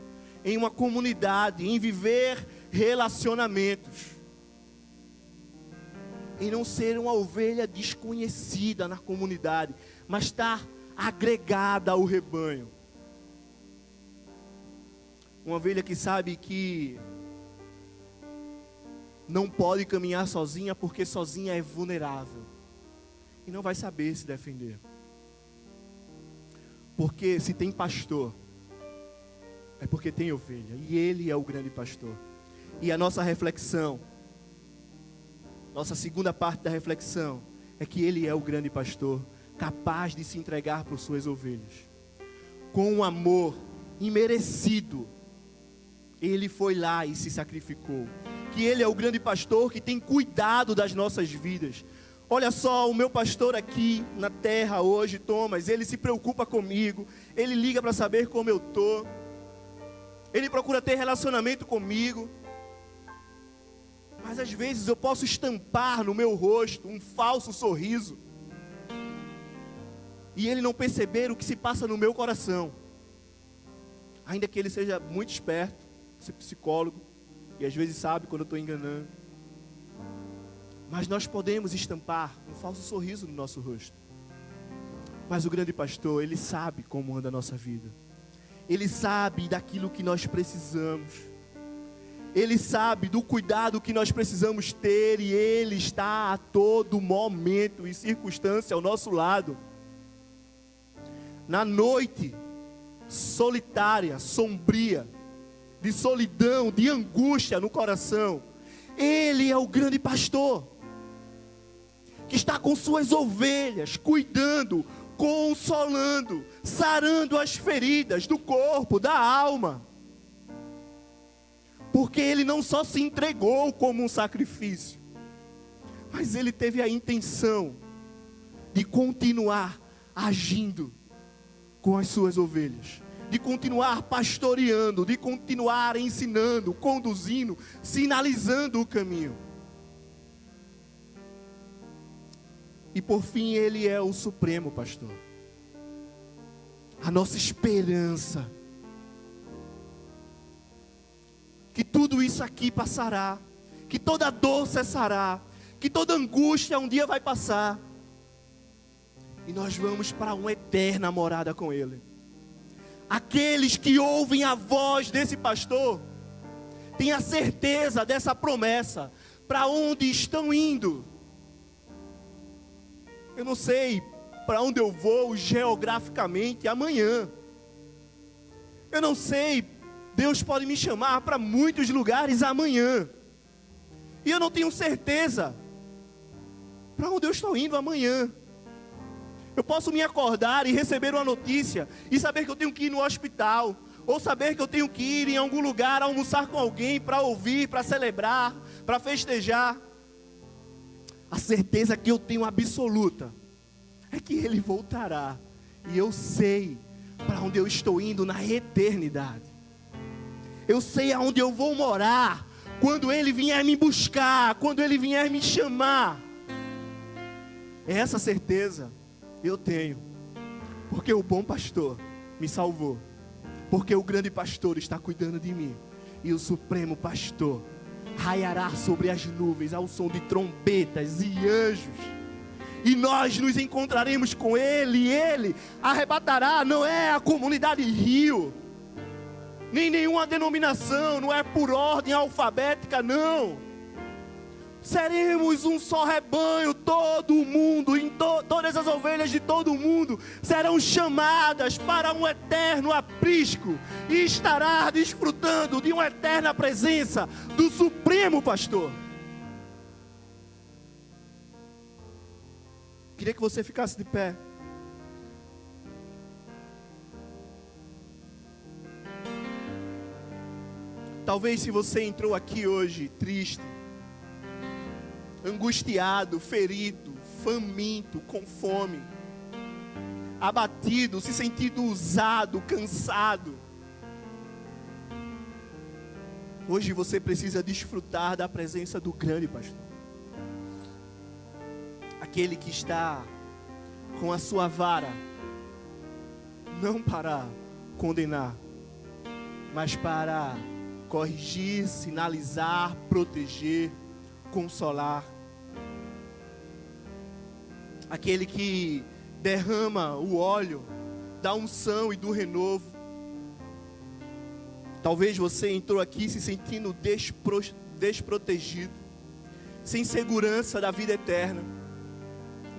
[SPEAKER 1] em uma comunidade, em viver relacionamentos, em não ser uma ovelha desconhecida na comunidade, mas estar agregada ao rebanho. Uma ovelha que sabe que não pode caminhar sozinha, porque sozinha é vulnerável e não vai saber se defender. Porque se tem pastor, é porque tem ovelha, e ele é o grande pastor. E a nossa reflexão, nossa segunda parte da reflexão, é que ele é o grande pastor, capaz de se entregar por suas ovelhas, com um amor imerecido. Ele foi lá e se sacrificou. Que ele é o grande pastor que tem cuidado das nossas vidas. Olha só, o meu pastor aqui na terra hoje, Thomas, ele se preocupa comigo, ele liga para saber como eu estou, ele procura ter relacionamento comigo, mas às vezes eu posso estampar no meu rosto um falso sorriso, e ele não perceber o que se passa no meu coração, ainda que ele seja muito esperto, ser psicólogo, e às vezes sabe quando eu estou enganando. Mas nós podemos estampar um falso sorriso no nosso rosto. Mas o grande pastor, ele sabe como anda a nossa vida. Ele sabe daquilo que nós precisamos. Ele sabe do cuidado que nós precisamos ter. E ele está a todo momento e circunstância ao nosso lado. Na noite solitária, sombria, de solidão, de angústia no coração, ele é o grande pastor, que está com suas ovelhas, cuidando, consolando, sarando as feridas do corpo, da alma. Porque ele não só se entregou como um sacrifício, mas ele teve a intenção de continuar agindo com as suas ovelhas, de continuar pastoreando, de continuar ensinando, conduzindo, sinalizando o caminho. E por fim, ele é o supremo pastor, a nossa esperança, que tudo isso aqui passará, que toda dor cessará, que toda angústia um dia vai passar, e nós vamos para uma eterna morada com ele. Aqueles que ouvem a voz desse pastor, têm a certeza dessa promessa, para onde estão indo. Eu não sei para onde eu vou geograficamente amanhã. Eu não sei, Deus pode me chamar para muitos lugares amanhã. E eu não tenho certeza para onde eu estou indo amanhã. Eu posso me acordar e receber uma notícia e saber que eu tenho que ir no hospital, ou saber que eu tenho que ir em algum lugar almoçar com alguém para ouvir, para celebrar, para festejar. A certeza que eu tenho absoluta é que ele voltará, e eu sei para onde eu estou indo na eternidade. Eu sei aonde eu vou morar quando ele vier me buscar, quando ele vier me chamar. Essa certeza eu tenho, porque o bom pastor me salvou, porque o grande pastor está cuidando de mim, e o supremo pastor raiará sobre as nuvens ao som de trombetas e anjos, e nós nos encontraremos com Ele, e Ele arrebatará. Não é a comunidade Rio, nem nenhuma denominação, não é por ordem alfabética, não. Seremos um só rebanho, todo o mundo, todas as ovelhas de todo o mundo serão chamadas para um eterno aprisco, e estará desfrutando de uma eterna presença do Supremo Pastor. Queria que você ficasse de pé. Talvez se você entrou aqui hoje triste, angustiado, ferido, faminto, com fome, abatido, se sentindo usado, cansado, hoje você precisa desfrutar da presença do grande pastor, aquele que está com a sua vara, não para condenar, mas para corrigir, sinalizar, proteger, consolar. Aquele que derrama o óleo da unção e do renovo. Talvez você entrou aqui se sentindo desprotegido, sem segurança da vida eterna,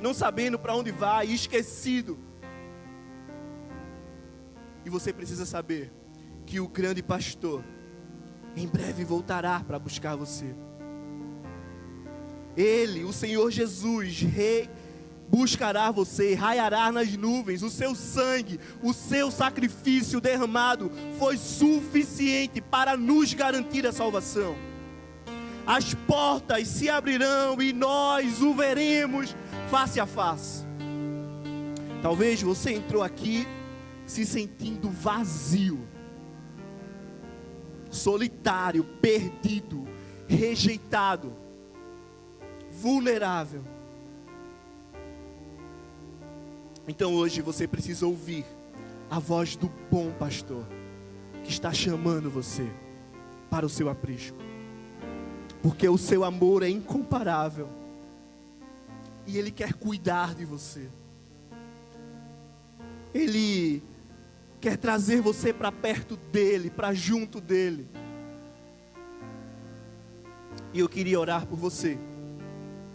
[SPEAKER 1] não sabendo para onde vai, esquecido. E você precisa saber que o grande pastor em breve voltará para buscar você. Ele, o Senhor Jesus, Rei, buscará você, raiará nas nuvens. O seu sangue, o seu sacrifício derramado foi suficiente para nos garantir a salvação. As portas se abrirão e nós o veremos face a face. Talvez você entrou aqui se sentindo vazio, solitário, perdido, rejeitado, vulnerável. Então hoje você precisa ouvir a voz do bom pastor, que está chamando você para o seu aprisco, porque o seu amor é incomparável, e Ele quer cuidar de você. Ele quer trazer você para perto dEle, para junto dEle. E eu queria orar por você,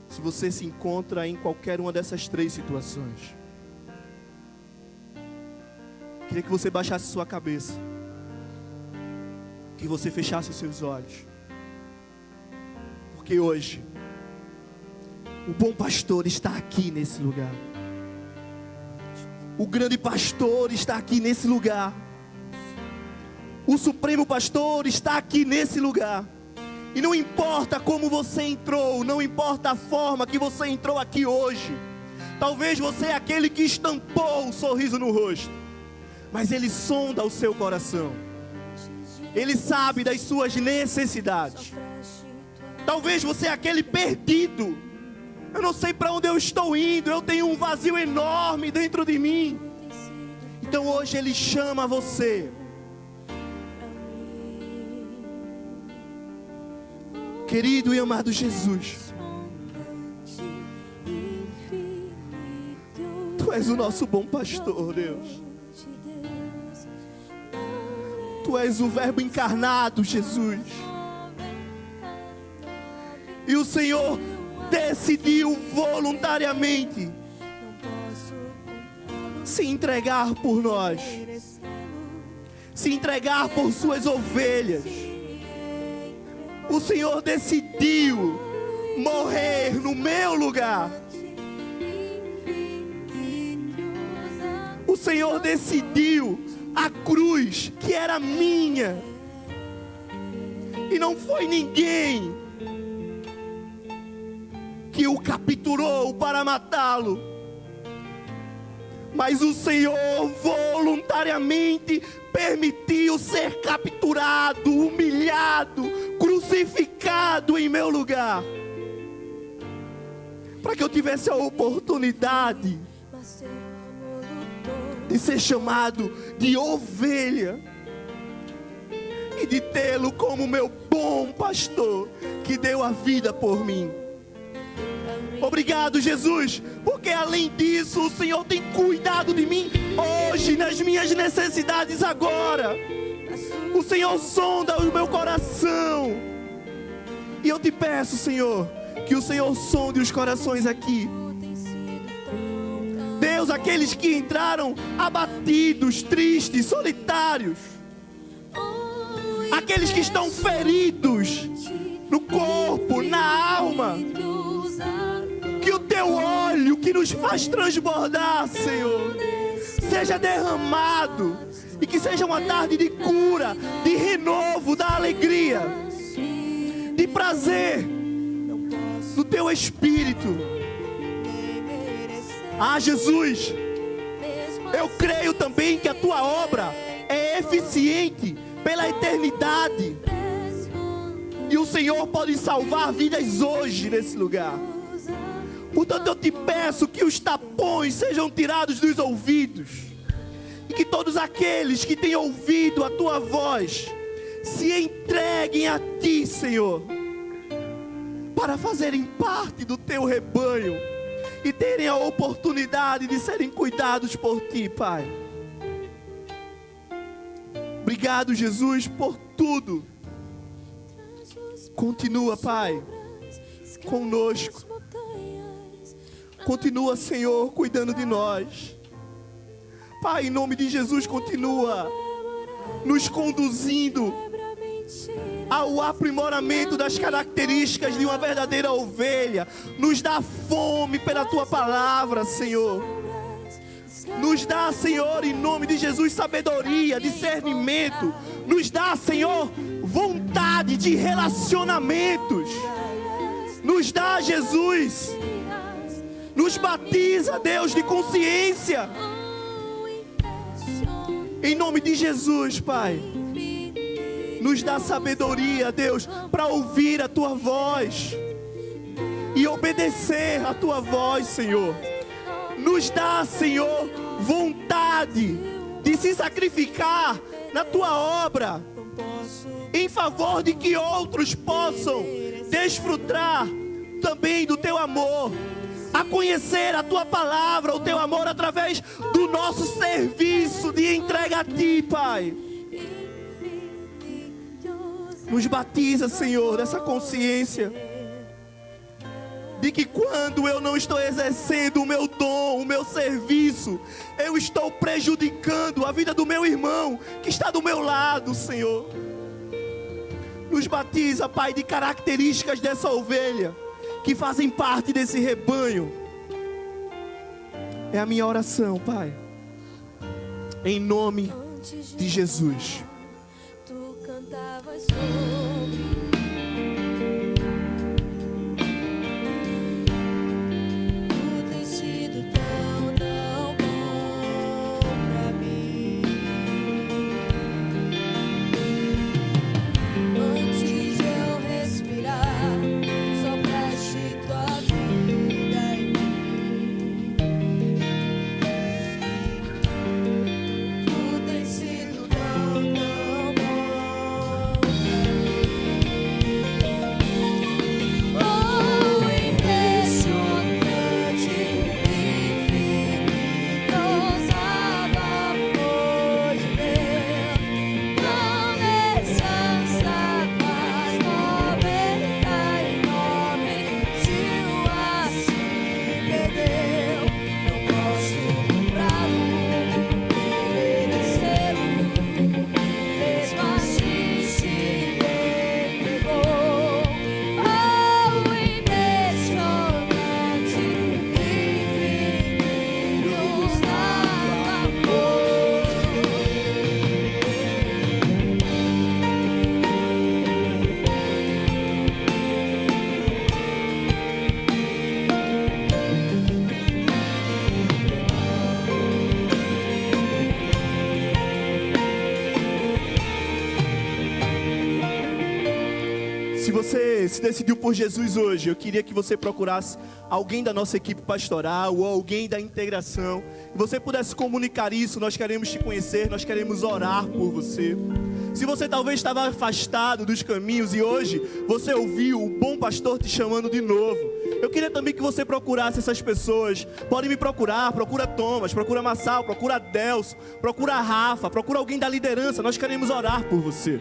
[SPEAKER 1] se você se encontra em qualquer uma dessas três situações. Queria que você baixasse sua cabeça, que você fechasse os seus olhos, porque hoje o bom pastor está aqui nesse lugar. O grande pastor está aqui nesse lugar. O supremo pastor está aqui nesse lugar. E não importa como você entrou, não importa a forma que você entrou aqui hoje. Talvez você é aquele que estampou um sorriso no rosto, mas Ele sonda o seu coração. Ele sabe das suas necessidades. Talvez você é aquele perdido. Eu não sei para onde eu estou indo, eu tenho um vazio enorme dentro de mim. Então hoje Ele chama você. Querido e amado Jesus, Tu és o nosso bom pastor, Deus. Tu és o Verbo encarnado, Jesus. E o Senhor decidiu voluntariamente se entregar por nós, se entregar por suas ovelhas. O Senhor decidiu morrer no meu lugar. O Senhor decidiu a cruz que era minha, e não foi ninguém que o capturou para matá-lo, mas o Senhor voluntariamente permitiu ser capturado, humilhado, crucificado em meu lugar, para que eu tivesse a oportunidade de ser chamado de ovelha e de tê-lo como meu bom pastor que deu a vida por mim. Obrigado, Jesus, porque além disso o Senhor tem cuidado de mim hoje, nas minhas necessidades agora. O Senhor sonda o meu coração. E eu te peço, Senhor, que o Senhor sonde os corações aqui. Deus, aqueles que entraram abatidos, tristes, solitários, aqueles que estão feridos no corpo, na alma, que o teu óleo que nos faz transbordar, Senhor, seja derramado, e que seja uma tarde de cura, de renovo, da alegria, de prazer no teu Espírito. Ah, Jesus, eu creio também que a tua obra é eficiente pela eternidade, e o Senhor pode salvar vidas hoje nesse lugar. Portanto, eu te peço que os tapões sejam tirados dos ouvidos, e que todos aqueles que têm ouvido a tua voz se entreguem a ti, Senhor, para fazerem parte do teu rebanho e terem a oportunidade de serem cuidados por ti, Pai. Obrigado, Jesus, por tudo. Continua, Pai, conosco. Continua, Senhor, cuidando de nós. Pai, em nome de Jesus, continua nos conduzindo ao aprimoramento das características de uma verdadeira ovelha. Nos dá fome pela tua palavra, Senhor. Nos dá, Senhor, em nome de Jesus, sabedoria, discernimento. Nos dá, Senhor, vontade de relacionamentos. Nos dá, Jesus, nos batiza, Deus, de consciência. Em nome de Jesus, Pai, nos dá sabedoria, Deus, para ouvir a tua voz e obedecer a tua voz, Senhor. Nos dá, Senhor, vontade de se sacrificar na tua obra, em favor de que outros possam desfrutar também do teu amor, a conhecer a tua palavra, o teu amor, através do nosso serviço de entrega a ti, Pai. Nos batiza, Senhor, dessa consciência de que quando eu não estou exercendo o meu dom, o meu serviço, eu estou prejudicando a vida do meu irmão que está do meu lado, Senhor. Nos batiza, Pai, de características dessa ovelha que fazem parte desse rebanho. É a minha oração, Pai, em nome de Jesus.
[SPEAKER 2] Tu cantavas sobre
[SPEAKER 1] Se você se decidiu por Jesus hoje, eu queria que você procurasse alguém da nossa equipe pastoral ou alguém da integração, que você pudesse comunicar isso. Nós queremos te conhecer, nós queremos orar por você. Se você talvez estava afastado dos caminhos e hoje você ouviu o bom pastor te chamando de novo, eu queria também que você procurasse essas pessoas. Pode me procurar, procura Thomas, procura Massal, procura Delso, procura Rafa, procura alguém da liderança. Nós queremos orar por você.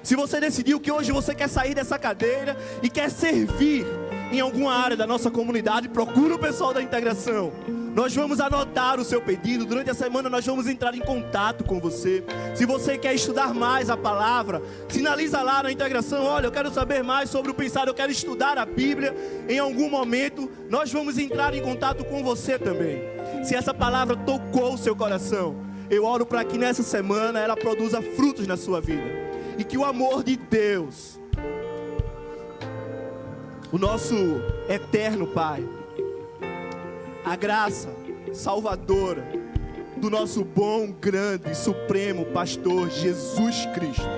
[SPEAKER 1] Se você decidiu que hoje você quer sair dessa cadeira e quer servir em alguma área da nossa comunidade, procura o pessoal da integração. Nós vamos anotar o seu pedido. Durante a semana nós vamos entrar em contato com você. Se você quer estudar mais a palavra, sinaliza lá na integração: olha, eu quero saber mais sobre o pensar, eu quero estudar a Bíblia. Em algum momento nós vamos entrar em contato com você também. Se essa palavra tocou o seu coração, eu oro para que nessa semana ela produza frutos na sua vida. E que o amor de Deus, o nosso eterno Pai, a graça salvadora do nosso bom, grande, supremo pastor Jesus Cristo,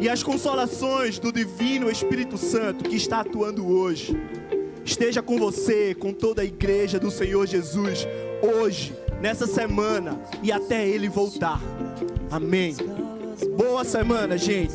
[SPEAKER 1] e as consolações do divino Espírito Santo que está atuando hoje, esteja com você, com toda a igreja do Senhor Jesus, hoje, nessa semana e até Ele voltar. Amém. Boa semana, gente.